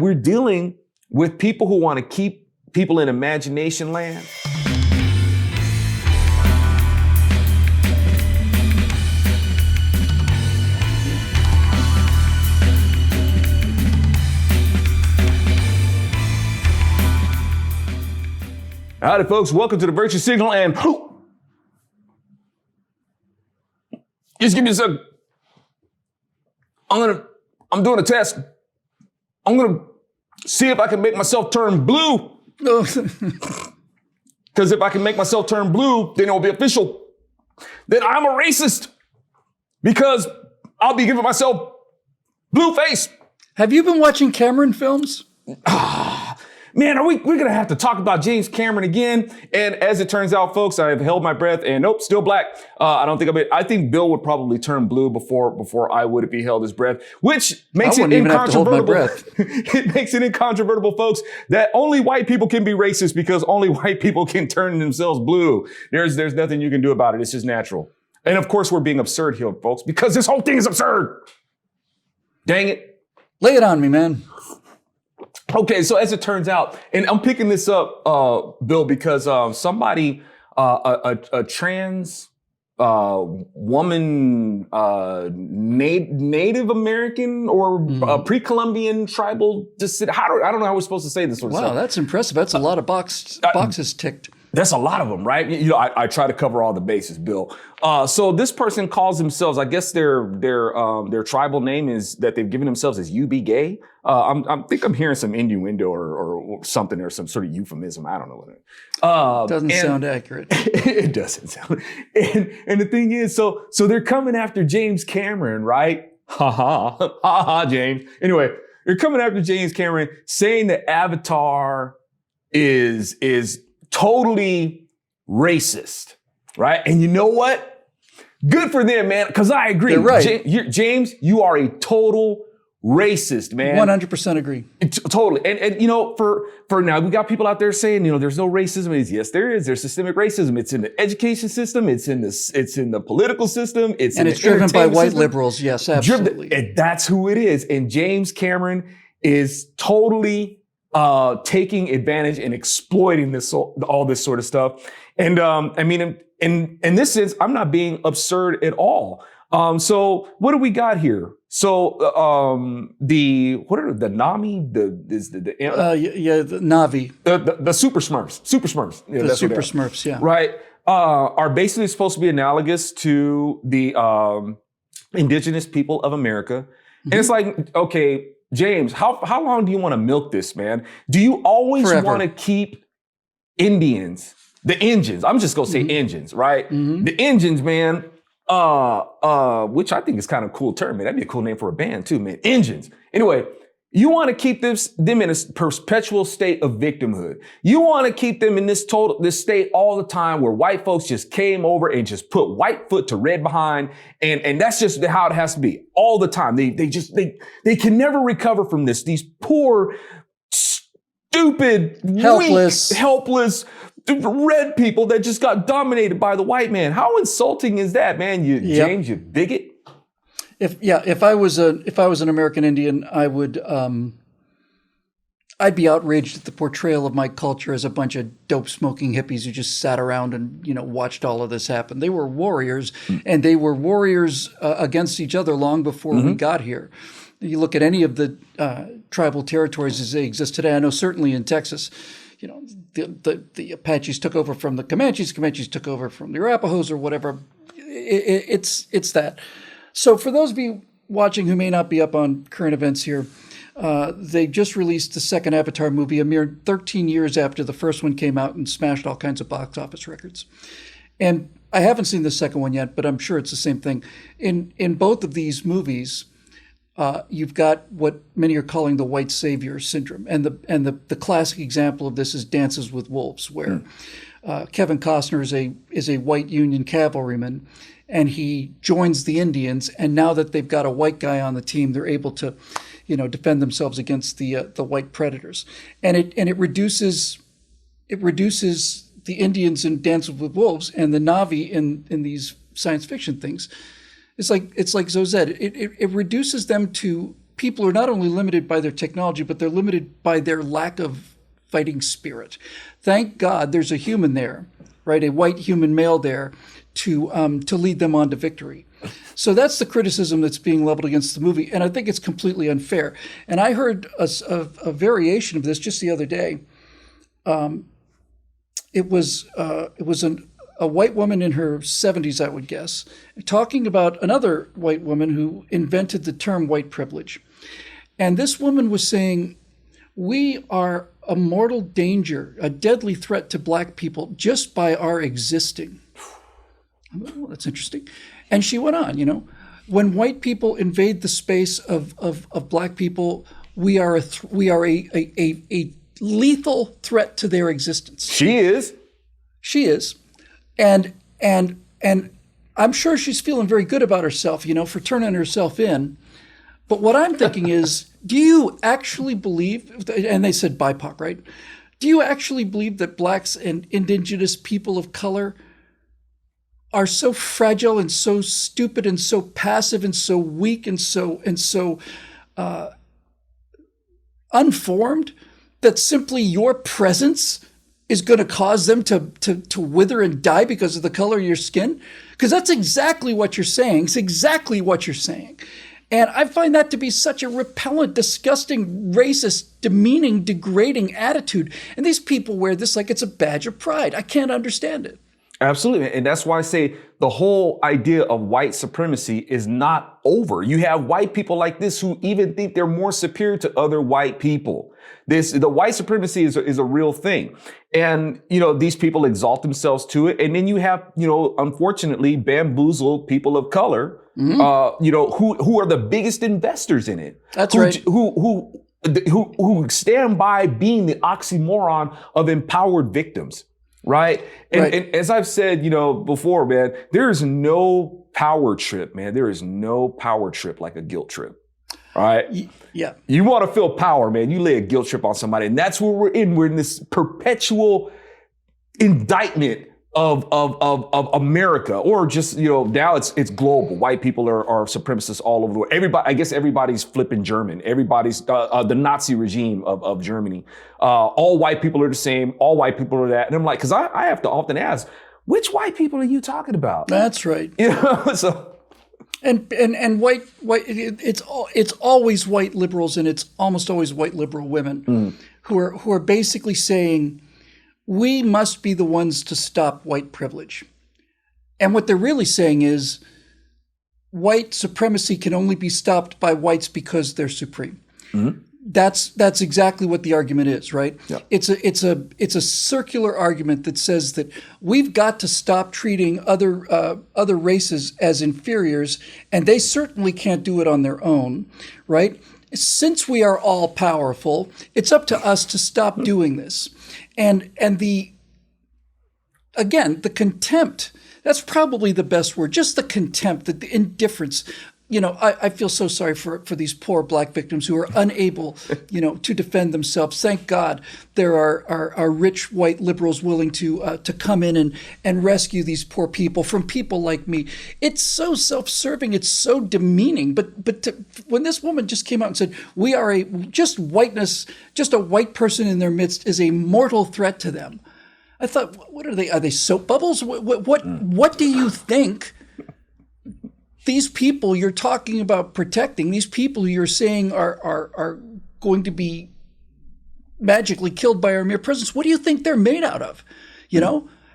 We're dealing with people who want to keep people in imagination land. Howdy, folks. Welcome to the Virtue Signal. And just give me a second. I'm doing a test. I'm going to see if I can make myself turn blue. Because if I can make myself turn blue, then it will be official. Then I'm a racist. Because I'll be giving myself blue face. Have you been watching Cameron films? Man, we're going to have to talk about James Cameron again. And as it turns out, folks, I have held my breath and nope, still black. I think Bill would probably turn blue before I would if he held his breath, which makes it incontrovertible. It makes it incontrovertible, folks, that only white people can be racist because only white people can turn themselves blue. There's nothing you can do about it. It's just natural. And of course, we're being absurd here, folks, because this whole thing is absurd. Dang it. Lay it on me, man. Okay, so as it turns out, and I'm picking this up, Bill, because somebody, a trans woman, Native American or pre-Columbian tribal descent. I don't know how we're supposed to say this sort of stuff. Wow, that's impressive. That's a lot of boxes ticked. That's a lot of them, right? You know, I try to cover all the bases, Bill. So this person calls themselves, I guess their tribal name is that they've given themselves as "you be gay." I think I'm hearing some innuendo or something or some sort of euphemism. I don't know what it doesn't sound accurate. It doesn't sound. And the thing is, so they're coming after James Cameron, right? Ha ha, James. Anyway, they're coming after James Cameron, saying that Avatar is totally racist, right? And you know what? Good for them, man, because I agree. They're right. James, you are a total racist, man. 100% agree. Totally. And you know, for now, we got people out there saying, you know, there's no racism. Yes, there is. There's systemic racism. It's in the education system. It's in the political system. It's driven by white liberals. Yes, absolutely. And that's who it is. And James Cameron is totally taking advantage and exploiting all this sort of stuff. And I mean, in this sense, I'm not being absurd at all. So what do we got here? So the Nami, the Navi, the Super Smurfs, yeah, the Super Smurfs, yeah, right, are basically supposed to be analogous to the indigenous people of America, and it's like, okay, James, how long do you want to milk this, man? Do you always want to keep Indians, the Indians? I'm just gonna say Indians, right? The Indians, man. Which I think is kind of a cool term, man. That'd be a cool name for a band too, man. Indians. Anyway, you want to keep them in a perpetual state of victimhood. You want to keep them in this state all the time where white folks just came over and just put white foot to red behind. And that's just how it has to be all the time. They can never recover from this. These poor, stupid, helpless, red people that just got dominated by the white man. How insulting is that, man? James, you bigot. If I was an American Indian, I would I'd be outraged at the portrayal of my culture as a bunch of dope smoking hippies who just sat around and, you know, watched all of this happen. They were warriors, and they were warriors against each other long before we got here. You look at any of the tribal territories as they exist today. I know certainly in Texas, you know, the Apaches took over from the Comanches took over from the Arapahoes or whatever. It's that. So for those of you watching who may not be up on current events here, they just released the second Avatar movie a mere 13 years after the first one came out and smashed all kinds of box office records. And I haven't seen the second one yet, but I'm sure it's the same thing. In both of these movies, you've got what many are calling the white savior syndrome. And the classic example of this is Dances with Wolves, where Kevin Costner is a white Union cavalryman, and he joins the Indians. And now that they've got a white guy on the team, they're able to, you know, defend themselves against the white predators. And it reduces the Indians in Dances with Wolves and the Na'vi in these science fiction things. It's like Zoe said, it reduces them to people are not only limited by their technology, but they're limited by their lack of fighting spirit. Thank God there's a human there, right? A white human male there to lead them on to victory. So that's the criticism that's being leveled against the movie, and I think it's completely unfair. And I heard a variation of this just the other day. It was a white woman in her 70s, I would guess, talking about another white woman who invented the term white privilege. And this woman was saying, we are a mortal danger, a deadly threat to black people just by our existing. Well, that's interesting. And she went on, when white people invade the space of black people, we are a lethal threat to their existence. She is. And I'm sure she's feeling very good about herself, for turning herself in. But what I'm thinking is, do you actually believe, and they said BIPOC, right? Do you actually believe that blacks and indigenous people of color are so fragile and so stupid and so passive and so weak and so unformed that simply your presence is going to cause them to wither and die because of the color of your skin? Because that's exactly what you're saying. It's exactly what you're saying. And I find that to be such a repellent, disgusting, racist, demeaning, degrading attitude. And these people wear this like it's a badge of pride. I can't understand it. Absolutely. And that's why I say the whole idea of white supremacy is not over. You have white people like this who even think they're more superior to other white people. The white supremacy is a real thing. And, these people exalt themselves to it. And then you have, unfortunately, bamboozled people of color, who are the biggest investors in it. That's right. Who stand by being the oxymoron of empowered victims. Right. And as I've said, before, man, there is no power trip, man. There is no power trip like a guilt trip. All right. Yeah. You want to feel power, man. You lay a guilt trip on somebody. And that's where we're in. We're in this perpetual indictment of America, or just, now it's global. White people are supremacists all over the world. I guess everybody's flipping German. Everybody's the Nazi regime of Germany. All white people are the same. All white people are that. And I'm like, because I have to often ask, which white people are you talking about? That's right. So. And white it's always white liberals, and it's almost always white liberal women who are basically saying, we must be the ones to stop white privilege. And what they're really saying is white supremacy can only be stopped by whites because they're supreme. Mm-hmm. That's exactly what the argument is, right? Yeah. It's a circular argument that says that we've got to stop treating other races as inferiors, and they certainly can't do it on their own, right? Since we are all powerful, it's up to us to stop doing this. And the contempt, that's probably the best word, just the contempt, the indifference. I feel so sorry for these poor black victims who are unable, to defend themselves. Thank God there are rich white liberals willing to come in and rescue these poor people from people like me. It's so self-serving. It's so demeaning. But when this woman just came out and said, we are just a white person in their midst is a mortal threat to them. I thought, what are they? Are they soap bubbles? What do you think? These people you're talking about protecting, these people you're saying are going to be magically killed by our mere presence, what do you think they're made out of?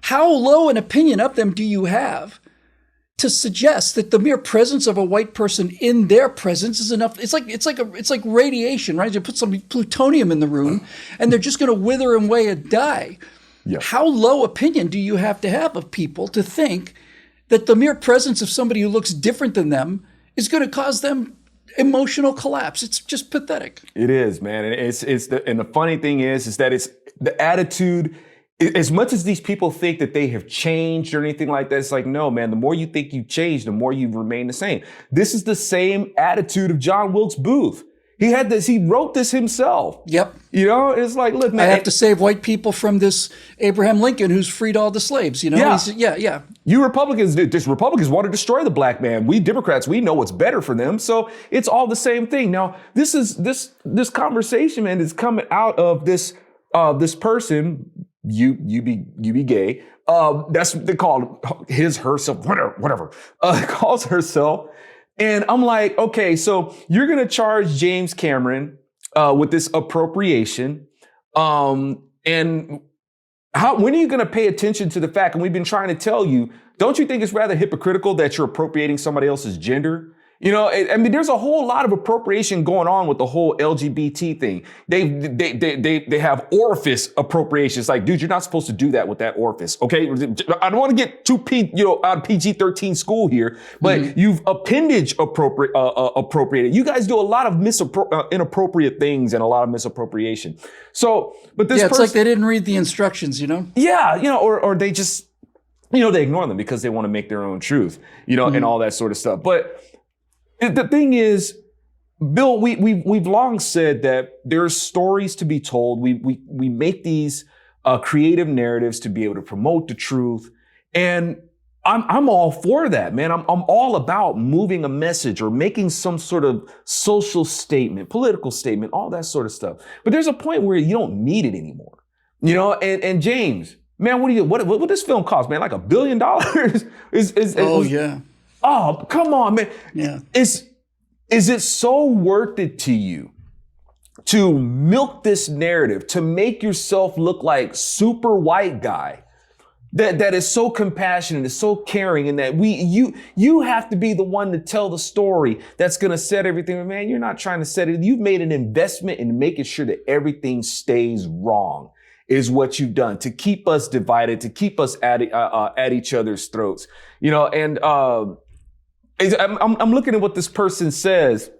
How low an opinion of them do you have to suggest that the mere presence of a white person in their presence is enough? It's like radiation, right? You put some plutonium in the room and they're just going to wither away and die. Yeah. How low opinion do you have of people to think that the mere presence of somebody who looks different than them is going to cause them emotional collapse? It's just pathetic. It is, man. And the funny thing is that it's the attitude. As much as these people think that they have changed or anything like that, it's like, no, man, the more you think you've changed, the more you remain the same. This is the same attitude of John Wilkes Booth. He wrote this himself. Yep. You know, it's like, look, man. I have to save white people from this Abraham Lincoln who's freed all the slaves, you know? Yeah. You Republicans want to destroy the black man. We Democrats, we know what's better for them. So it's all the same thing. Now, this conversation, man, is coming out of this person, you be gay. That's what they call herself, whatever, calls herself. And I'm like, okay, so you're going to charge James Cameron with this appropriation. And when are you going to pay attention to the fact, and we've been trying to tell you, don't you think it's rather hypocritical that you're appropriating somebody else's gender? You know, I mean, there's a whole lot of appropriation going on with the whole LGBT thing. They have orifice appropriations. Like, dude, you're not supposed to do that with that orifice. Okay, I don't want to get too out of PG-13 school here, but you've appendage appropriated. You guys do a lot of inappropriate things and a lot of misappropriation. So, but this it's like they didn't read the instructions, you know? Yeah, you know, or they just, you know, they ignore them because they want to make their own truth, you know, and all that sort of stuff. But the thing is, Bill, we've long said that there's stories to be told. We make these creative narratives to be able to promote the truth, and I'm all for that, man. I'm all about moving a message or making some sort of social statement, political statement, all that sort of stuff. But there's a point where you don't need it anymore, you know. And James, man, what would this film cost, man? Like $1 billion? Oh, come on, man. Yeah. Is it so worth it to you to milk this narrative, to make yourself look like super white guy that is so compassionate, is so caring, and that you have to be the one to tell the story that's going to set everything. Man, you're not trying to set it. You've made an investment in making sure that everything stays wrong is what you've done to keep us divided, to keep us at each other's throats, you know, and, I'm looking at what this person says.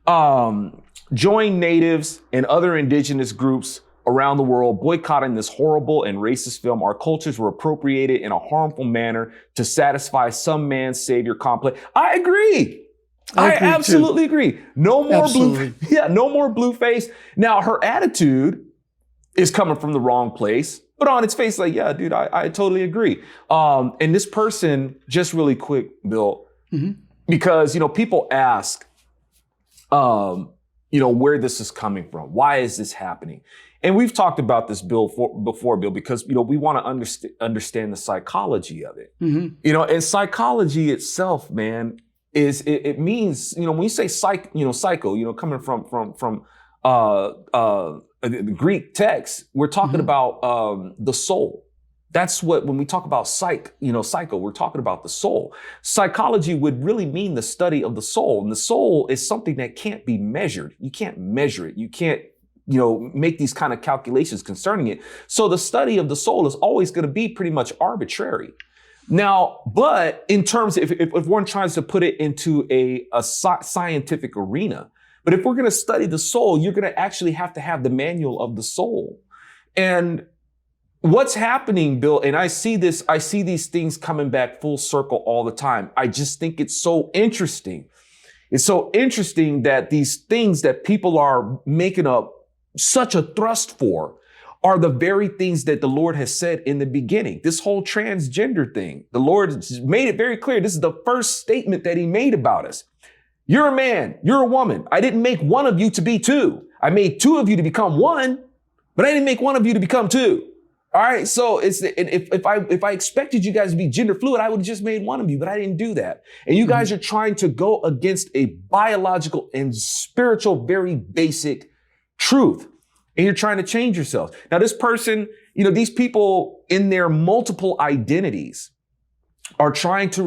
Join natives and other indigenous groups around the world boycotting this horrible and racist film. Our cultures were appropriated in a harmful manner to satisfy some man's savior complex. I agree. I absolutely agree. No more no more blue face. Now her attitude is coming from the wrong place, but on its face, like, yeah, dude, I totally agree. And this person, just really quick, Bill, because, you know, people ask, you know, where this is coming from. Why is this happening? And we've talked about this, Bill, before, Bill, because, you know, we want to understand the psychology of it. You know, and psychology itself, man, it means, you know, when you say psycho, you know, coming from the Greek text, we're talking about the soul. That's what, when we talk about psycho, we're talking about the soul. Psychology would really mean the study of the soul. And the soul is something that can't be measured. You can't measure it. You can't, you know, make these kind of calculations concerning it. So the study of the soul is always going to be pretty much arbitrary. Now, but in terms of, if one tries to put it into a scientific arena, but if we're going to study the soul, you're going to actually have to have the manual of the soul. And what's happening, Bill, and I see these things coming back full circle all the time. I just think it's so interesting. It's so interesting that these things that people are making up such a thrust for are the very things that the Lord has said in the beginning. This whole transgender thing, the Lord made it very clear. This is the first statement that he made about us. You're a man, you're a woman. I didn't make one of you to be two. I made two of you to become one, but I didn't make one of you to become two. All right, so if I expected you guys to be gender fluid, I would have just made one of you, but I didn't do that. And you guys are trying to go against a biological and spiritual, very basic truth. And you're trying to change yourselves. Now, this person, you know, these people in their multiple identities are trying to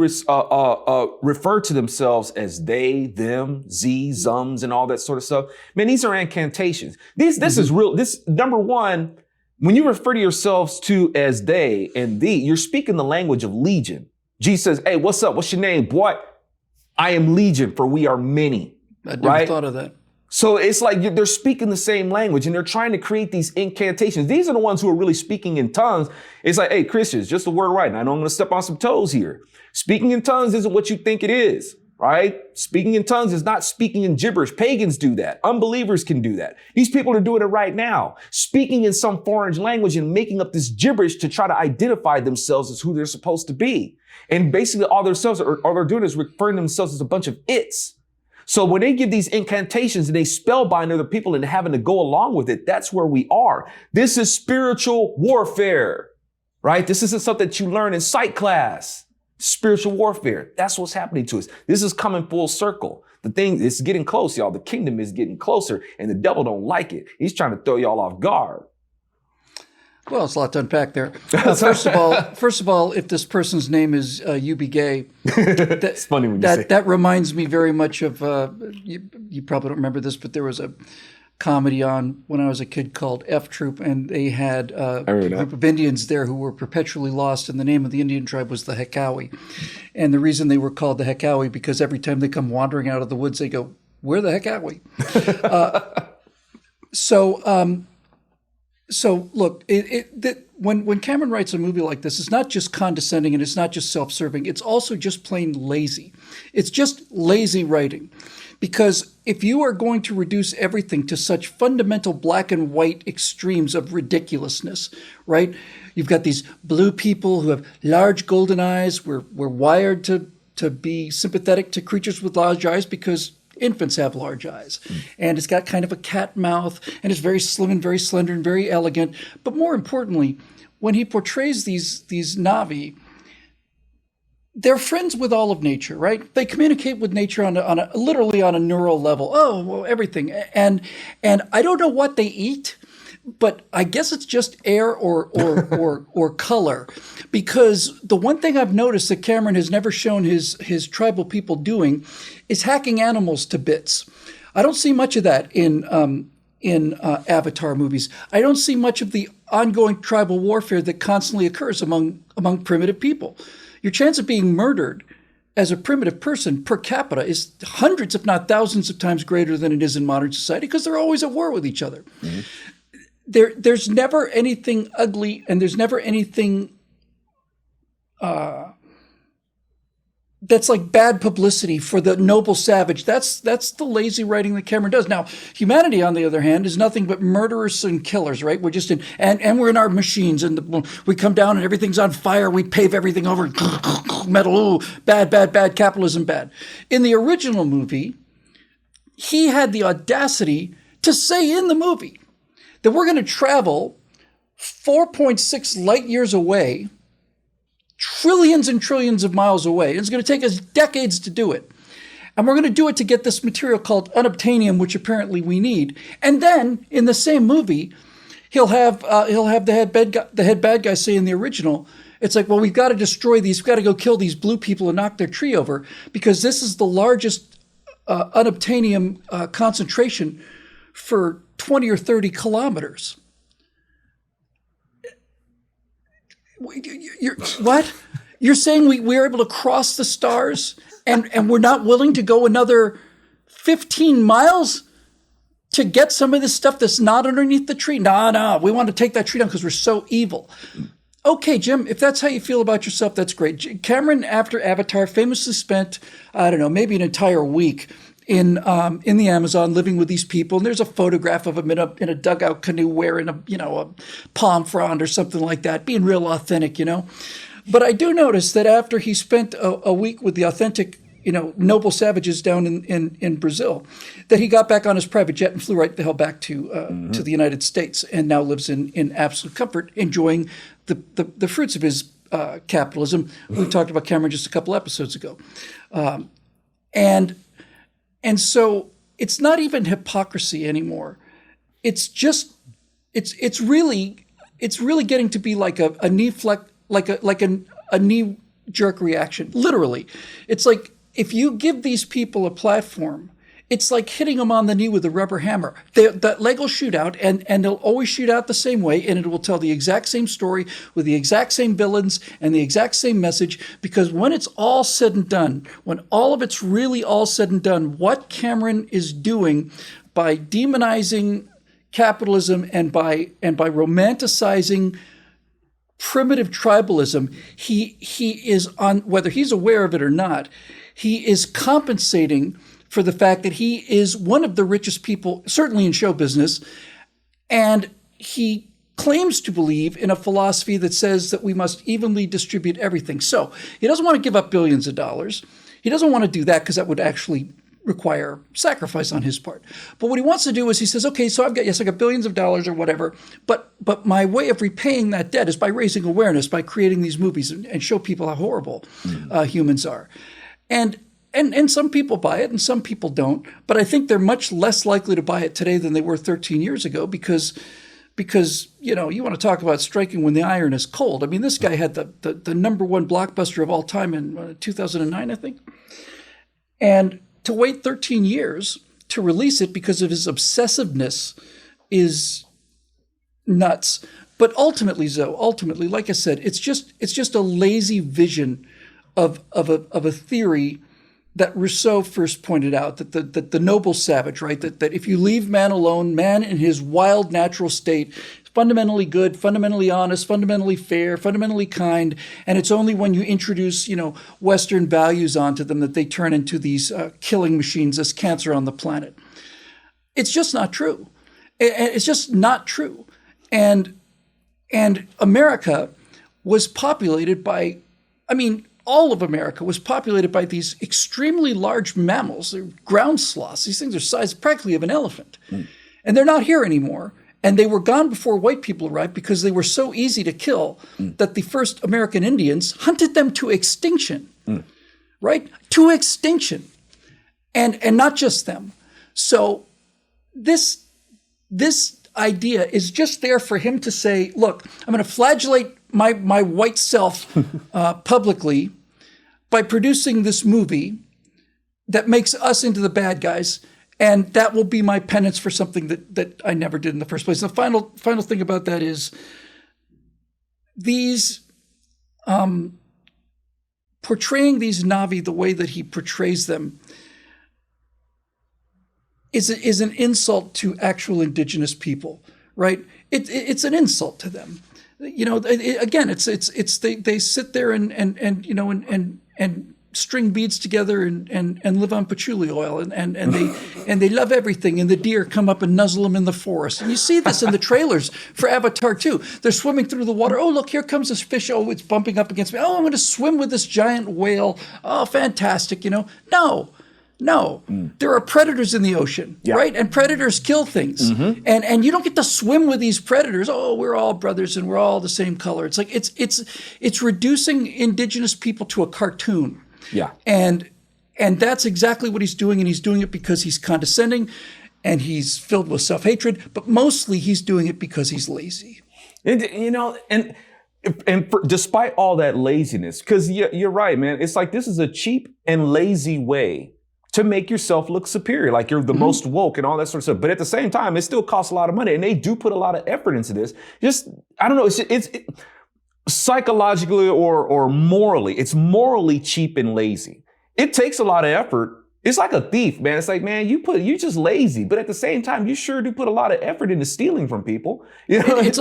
refer to themselves as they, them, ze, zums, and all that sort of stuff. Man, these are incantations. This is real. This, number one, when you refer to yourselves to as they and thee, you're speaking the language of legion. Jesus says, hey, what's up? What's your name? Boy, I am legion, for we are many. I never thought of that. So it's like they're speaking the same language and they're trying to create these incantations. These are the ones who are really speaking in tongues. It's like, hey, Christians, just the word right. And I know I'm going to step on some toes here. Speaking in tongues isn't what you think it is. right? Speaking in tongues is not speaking in gibberish. Pagans do that. Unbelievers can do that. These people are doing it right now, speaking in some foreign language and making up this gibberish to try to identify themselves as who they're supposed to be. And basically all they're doing is referring to themselves as a bunch of its. So when they give these incantations and they spellbind other people and having to go along with it, that's where we are. This is spiritual warfare, right? This isn't something that you learn in psych class. Spiritual warfare. That's what's happening to us. This is coming full circle. The thing is getting close, y'all. The kingdom is getting closer and the devil don't like it. He's trying to throw y'all off guard. Well, it's a lot to unpack there. First of all, if this person's name is UB Gay, it's funny when you say that reminds me very much of, you probably don't remember this, but there was a comedy on when I was a kid called F Troop, and they had a group of Indians there who were perpetually lost, and the name of the Indian tribe was the Hekawi. And the reason they were called the Hekawi, because every time they come wandering out of the woods, they go, "We're the Hekawi." So look, when Cameron writes a movie like this, it's not just condescending and it's not just self-serving. It's also just plain lazy. It's just lazy writing. Because if you are going to reduce everything to such fundamental black and white extremes of ridiculousness, right? You've got these blue people who have large golden eyes. We're wired to be sympathetic to creatures with large eyes because infants have large eyes. And it's got kind of a cat mouth, and it's very slim and very slender and very elegant. But more importantly, when he portrays these Na'vi, they're friends with all of nature, right? They communicate with nature literally on a neural level. Oh, well, everything. And I don't know what they eat, but I guess it's just air or color. Because the one thing I've noticed that Cameron has never shown his tribal people doing is hacking animals to bits. I don't see much of that in Avatar movies. I don't see much of the ongoing tribal warfare that constantly occurs among primitive people. Your chance of being murdered as a primitive person per capita is hundreds, if not thousands of times greater than it is in modern society because they're always at war with each other. Mm-hmm. There's never anything ugly, and there's never anything that's like bad publicity for the noble savage. That's the lazy writing that Cameron does. Now, humanity, on the other hand, is nothing but murderers and killers, right? We're just and we're in our machines, and we come down and everything's on fire. We pave everything over, metal. Ooh, bad, capitalism, bad. In the original movie, he had the audacity to say in the movie that we're going to travel 4.6 light years away, trillions and trillions of miles away. It's going to take us decades to do it. And we're going to do it to get this material called unobtainium, which apparently we need. And then in the same movie, he'll have the head bad guy say in the original, it's like, well, we've got to destroy these. We've got to go kill these blue people and knock their tree over because this is the largest unobtainium concentration for 20 or 30 kilometers. What? You're saying we're able to cross the stars and we're not willing to go another 15 miles to get some of this stuff that's not underneath the tree? No, we want to take that tree down because we're so evil. Okay, Jim, if that's how you feel about yourself, that's great. Cameron, after Avatar, famously spent, I don't know, maybe an entire week in the Amazon living with these people. And there's a photograph of him in a dugout canoe wearing a palm frond or something like that, being real authentic, But I do notice that after he spent a week with the authentic, noble savages down in Brazil, that he got back on his private jet and flew right the hell back to the United States and now lives in absolute comfort, enjoying the fruits of his capitalism. We talked about Cameron just a couple episodes ago. And so it's not even hypocrisy anymore. It's just it's really getting to be like a knee a knee jerk reaction. Literally, it's like if you give these people a platform, it's like hitting them on the knee with a rubber hammer. That leg will shoot out, and they'll always shoot out the same way, and it will tell the exact same story with the exact same villains and the exact same message. Because when it's all said and done, when all of it's really all said and done, what Cameron is doing by demonizing capitalism and by romanticizing primitive tribalism, he is on, whether he's aware of it or not, he is compensating for the fact that he is one of the richest people, certainly in show business, and he claims to believe in a philosophy that says that we must evenly distribute everything. So he doesn't want to give up billions of dollars. He doesn't want to do that because that would actually require sacrifice on his part. But what he wants to do is he says, okay, so I got billions of dollars or whatever, but my way of repaying that debt is by raising awareness, by creating these movies and show people how horrible humans are. And some people buy it and some people don't, but I think they're much less likely to buy it today than they were 13 years ago because you want to talk about striking when the iron is cold. I mean, this guy had the number one blockbuster of all time in 2009, I think. And to wait 13 years to release it because of his obsessiveness is nuts. But ultimately, like I said, it's just a lazy vision of a theory that Rousseau first pointed out, that the noble savage, right? That if you leave man alone, man in his wild natural state is fundamentally good, fundamentally honest, fundamentally fair, fundamentally kind, and it's only when you introduce, Western values onto them that they turn into these killing machines, this cancer on the planet. It's just not true. It's just not true. And America was populated by, all of America was populated by these extremely large mammals. They're ground sloths. These things are size practically of an elephant. And they're not here anymore. And they were gone before white people arrived because they were so easy to kill that the first American Indians hunted them to extinction, right? To extinction. And not just them. So this idea is just there for him to say, look, I'm going to flagellate my white self publicly by producing this movie that makes us into the bad guys, and that will be my penance for something that I never did in the first place. The final thing about that is these portraying these Na'vi the way that he portrays them is an insult to actual indigenous people, right? It's an insult to them. Again, they sit there and string beads together and live on patchouli oil and they love everything, and the deer come up and nuzzle them in the forest. And you see this in the trailers for Avatar 2. They're swimming through the water. Oh, look, here comes this fish. Oh, it's bumping up against me. Oh, I'm going to swim with this giant whale. Oh, fantastic. No, there are predators in the ocean, right? And predators kill things. And you don't get to swim with these predators. Oh, we're all brothers and we're all the same color. It's like it's reducing indigenous people to a cartoon. Yeah. And that's exactly what he's doing, and he's doing it because he's condescending and he's filled with self-hatred, but mostly he's doing it because he's lazy. Despite all that laziness, because you're right, man, it's like this is a cheap and lazy way to make yourself look superior, like you're the most woke and all that sort of stuff. But at the same time, it still costs a lot of money, and they do put a lot of effort into this. I don't know, it's psychologically or morally, it's morally cheap and lazy. It takes a lot of effort. It's like a thief, man. It's like, man, you're just lazy, but at the same time, you sure do put a lot of effort into stealing from people. It's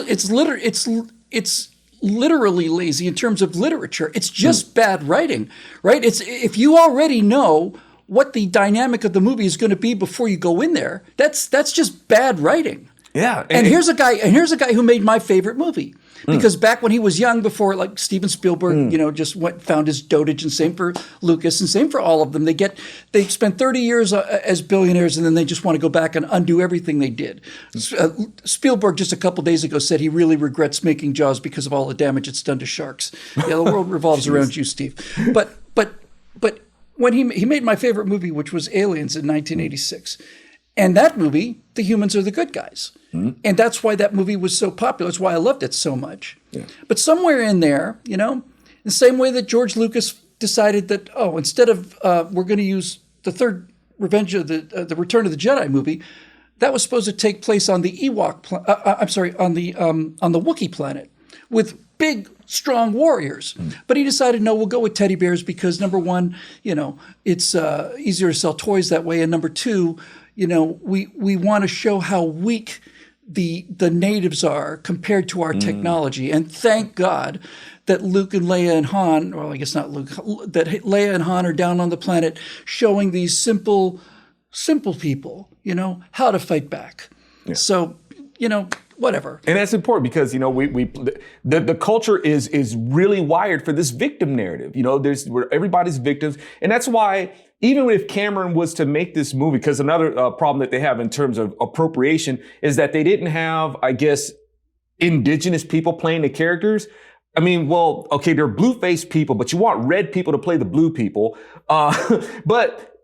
literally lazy in terms of literature. It's just bad writing, right? It's if you already know what the dynamic of the movie is going to be before you go in there, that's just bad writing. Yeah. And here's a guy who made my favorite movie. Because back when he was young, before like Steven Spielberg, just found his dotage, and same for Lucas, and same for all of them. They spent 30 years as billionaires, and then they just want to go back and undo everything they did. Spielberg just a couple days ago said he really regrets making Jaws because of all the damage it's done to sharks. Yeah, the world revolves around you, Steve. But when he made my favorite movie, which was Aliens in 1986. And that movie, the humans are the good guys. And that's why that movie was so popular. That's why I loved it so much. Yeah. But somewhere in there, in the same way that George Lucas decided that, instead of we're going to use the third Revenge of the Return of the Jedi movie, that was supposed to take place on the on the Wookiee planet with big, strong warriors. But he decided, no, we'll go with teddy bears because number one, it's easier to sell toys that way. And number two, we want to show how weak the natives are compared to our technology. And thank God that Luke and Leia and Han, well, I guess not Luke, that Leia and Han are down on the planet showing these simple people, how to fight back. Yeah. So, whatever. And that's important because, the culture is really wired for this victim narrative. Where everybody's victims. And that's why even if Cameron was to make this movie, because another problem that they have in terms of appropriation is that they didn't have, I guess, indigenous people playing the characters. I mean, well, okay, they're blue-faced people, but you want red people to play the blue people. But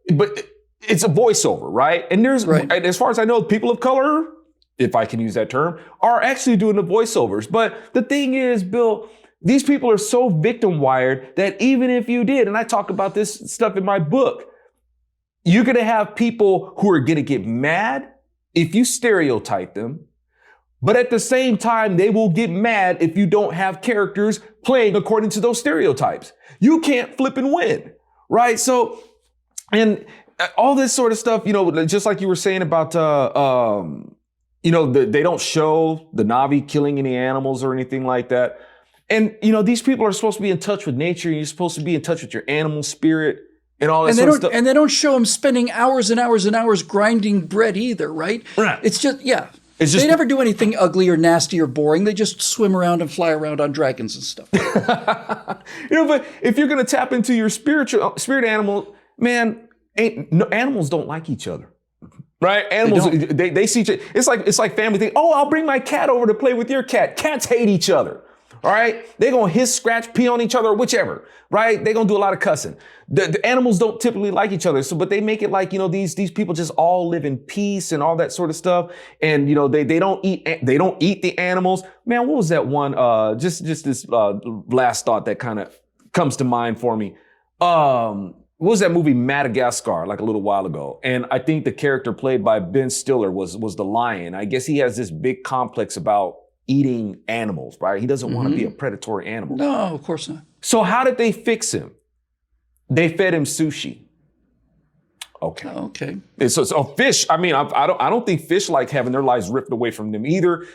it's a voiceover, right? And as far as I know, people of color, if I can use that term, are actually doing the voiceovers. But the thing is, Bill, these people are so victim wired that even if you did, and I talk about this stuff in my book, you're going to have people who are going to get mad if you stereotype them. But at the same time, they will get mad if you don't have characters playing according to those stereotypes. You can't flip and win, right? So, and all this sort of stuff, just like you were saying about, they don't show the Na'vi killing any animals or anything like that. And, these people are supposed to be in touch with nature. And you're supposed to be in touch with your animal spirit and all that sort of stuff. And they don't show them spending hours and hours and hours grinding bread either, right? Right. It's just, they never do anything ugly or nasty or boring. They just swim around and fly around on dragons and stuff. But if you're going to tap into your spirit animal, man, animals don't like each other. Right? Animals, they see each other. It's like family thing. Oh, I'll bring my cat over to play with your cat. Cats hate each other. All right? They're going to hiss, scratch, pee on each other, or whichever. Right? They're going to do a lot of cussing. The animals don't typically like each other. So, but they make it like, these people just all live in peace and all that sort of stuff. And, they don't eat the animals. Man, what was that one? Just this last thought that kind of comes to mind for me. What was that movie Madagascar, like a little while ago? And I think the character played by Ben Stiller was the lion. I guess he has this big complex about eating animals, right? He doesn't want to be a predatory animal. No, of course not. So how did they fix him? They fed him sushi. Okay. Okay. So fish, I mean, I don't think fish like having their lives ripped away from them either.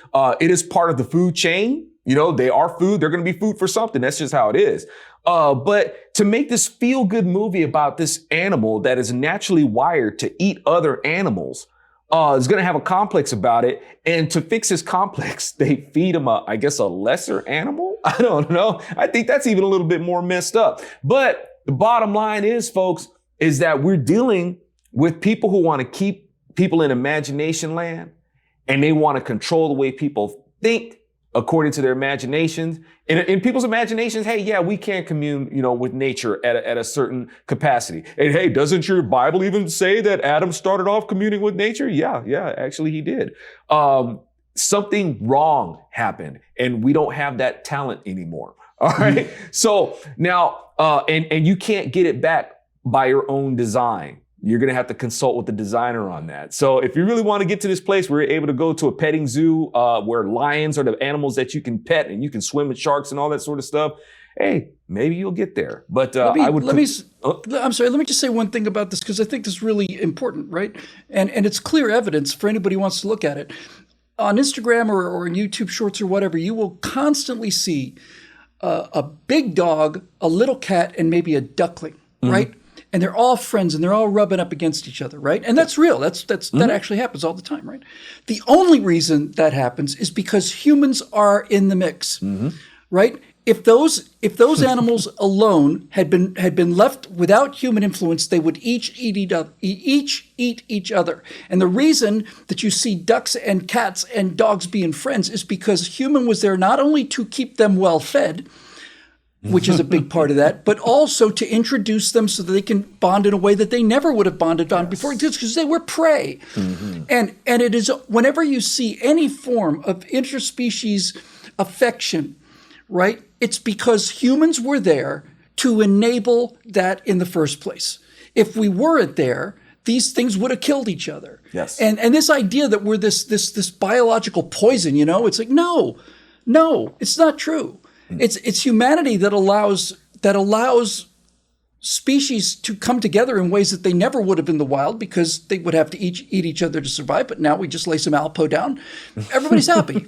It is part of the food chain. They are food. They're going to be food for something. That's just how it is. But to make this feel-good movie about this animal that is naturally wired to eat other animals, is going to have a complex about it. And to fix his complex, they feed him a lesser animal. I don't know. I think that's even a little bit more messed up. But the bottom line is, folks, is that we're dealing with people who want to keep people in imagination land, and they want to control the way people think according to their imaginations. In people's imaginations, hey, yeah, we can commune, with nature at a certain capacity. And hey, doesn't your Bible even say that Adam started off communing with nature? Yeah, actually he did. Something wrong happened, and we don't have that talent anymore. All right. So now, and you can't get it back by your own design. You're going to have to consult with the designer on that. So if you really want to get to this place where you're able to go to a petting zoo, where lions are the animals that you can pet and you can swim with sharks and all that sort of stuff, hey, maybe you'll get there. But I'm sorry, let me just say one thing about this, because I think this is really important, right? And it's clear evidence for anybody who wants to look at it. On Instagram or in YouTube Shorts or whatever, you will constantly see a big dog, a little cat, and maybe a duckling, right? And they're all friends and they're all rubbing up against each other, right? And that's real. That actually happens all the time, right? The only reason that happens is because humans are in the mix, right? If those animals alone had been left without human influence, they would each eat each other. And the reason that you see ducks and cats and dogs being friends is because human was there not only to keep them well fed, which is a big part of that, but also to introduce them so that they can bond in a way that they never would have bonded on before, because they were prey. And it is, whenever you see any form of interspecies affection, right, it's because humans were there to enable that in the first place. If we weren't there, these things would have killed each other. Yes. And this idea that we're this biological poison, it's like, no, it's not true. It's humanity that allows species to come together in ways that they never would have in the wild because they would have to eat each other to survive. But now we just lay some Alpo down. Everybody's happy.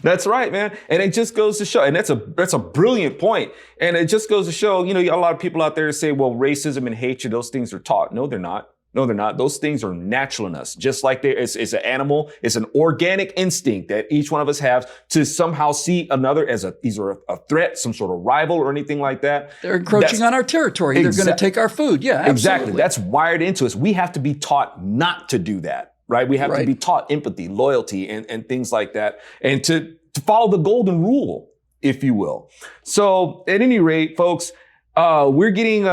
That's right, man. And it just goes to show, and that's a brilliant point. And it just goes to show, you got a lot of people out there that say, well, racism and hatred, those things are taught. No, they're not. No, they're not. Those things are natural in us. Just like it's an animal, it's an organic instinct that each one of us has to somehow see another as either a threat, some sort of rival or anything like that. They're encroaching on our territory. They're going to take our food. Yeah, absolutely. Exactly. That's wired into us. We have to be taught not to do that, right? We have to be taught empathy, loyalty, and things like that, and to follow the golden rule, if you will. So at any rate, folks, we're getting,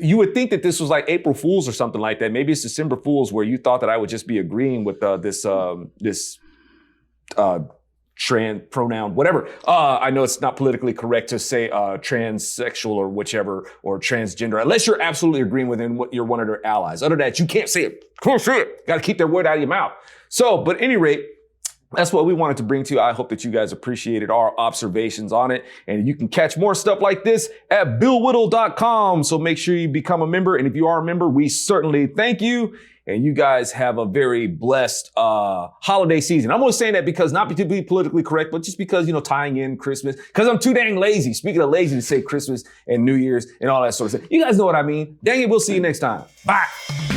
you would think that this was like April Fool's or something like that. Maybe it's December Fool's where you thought that I would just be agreeing with this trans pronoun, whatever. I know it's not politically correct to say transsexual or whichever, or transgender, unless you're absolutely agreeing with them, you're one of their allies. Other than that, you can't say it. Can't say it. Got to keep their word out of your mouth. So, but at any rate, that's what we wanted to bring to you. I hope that you guys appreciated our observations on it. And you can catch more stuff like this at billwhittle.com. So make sure you become a member. And if you are a member, we certainly thank you. And you guys have a very blessed holiday season. I'm only saying that because not to be politically correct, but just because, tying in Christmas, because I'm too dang lazy. Speaking of lazy, to say Christmas and New Year's and all that sort of stuff. You guys know what I mean. Dang it, we'll see you next time. Bye.